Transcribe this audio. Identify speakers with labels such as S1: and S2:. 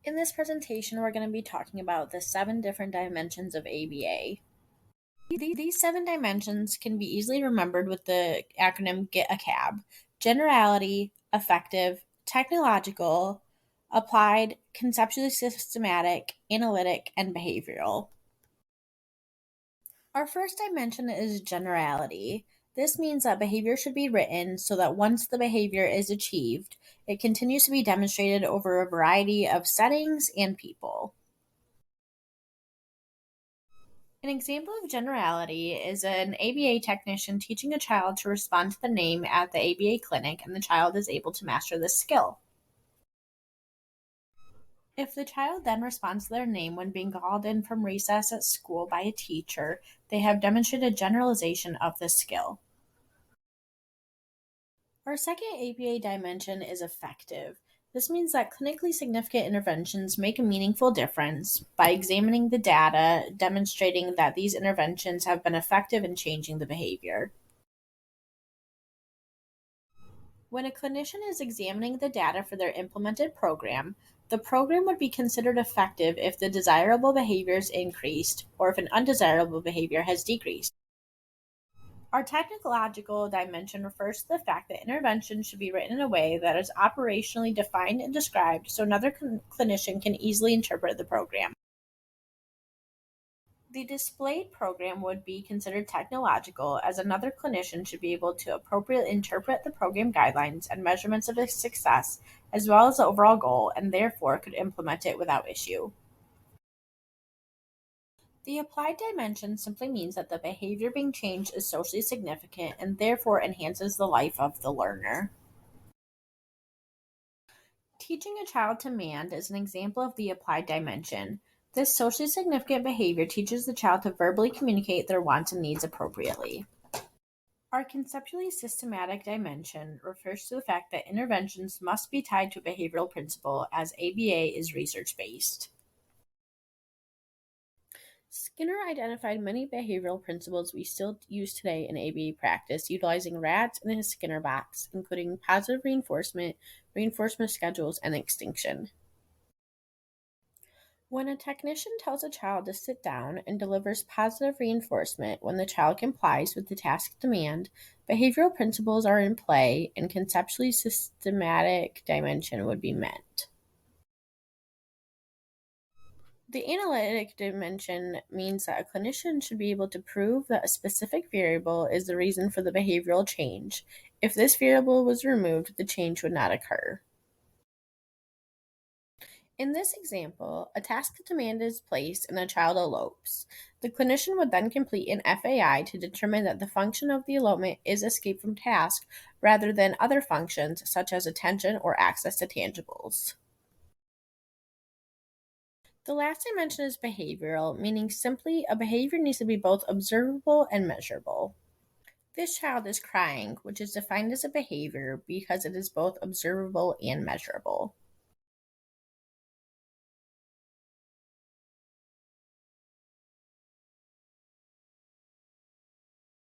S1: In this presentation, we're going to be talking about the 7 different dimensions of ABA. These 7 dimensions can be easily remembered with the acronym GET a CAB: generality, effective, technological, applied, conceptually systematic, analytic, and behavioral. Our first dimension is generality. This means that behavior should be written so that once the behavior is achieved, it continues to be demonstrated over a variety of settings and people. An example of generality is an ABA technician teaching a child to respond to the name at the ABA clinic, and the child is able to master this skill. If the child then responds to their name when being called in from recess at school by a teacher, they have demonstrated generalization of this skill. Our second ABA dimension is effective. This means that clinically significant interventions make a meaningful difference by examining the data, demonstrating that these interventions have been effective in changing the behavior. When a clinician is examining the data for their implemented program, the program would be considered effective if the desirable behavior is increased or if an undesirable behavior has decreased. Our technological dimension refers to the fact that interventions should be written in a way that is operationally defined and described so another clinician can easily interpret the program. The displayed program would be considered technological, as another clinician should be able to appropriately interpret the program guidelines and measurements of its success, as well as the overall goal, and therefore could implement it without issue. The applied dimension simply means that the behavior being changed is socially significant and therefore enhances the life of the learner. Teaching a child to mand is an example of the applied dimension. This socially significant behavior teaches the child to verbally communicate their wants and needs appropriately. Our conceptually systematic dimension refers to the fact that interventions must be tied to a behavioral principle, as ABA is research-based. Skinner identified many behavioral principles we still use today in ABA practice, utilizing rats in his Skinner box, including positive reinforcement, reinforcement schedules, and extinction. When a technician tells a child to sit down and delivers positive reinforcement when the child complies with the task demand, behavioral principles are in play and conceptually systematic dimension would be met. The analytic dimension means that a clinician should be able to prove that a specific variable is the reason for the behavioral change. If this variable was removed, the change would not occur. In this example, a task demand is placed and a child elopes. The clinician would then complete an FAI to determine that the function of the elopement is escape from task rather than other functions such as attention or access to tangibles. The last dimension is behavioral, meaning simply a behavior needs to be both observable and measurable. This child is crying, which is defined as a behavior because it is both observable and measurable.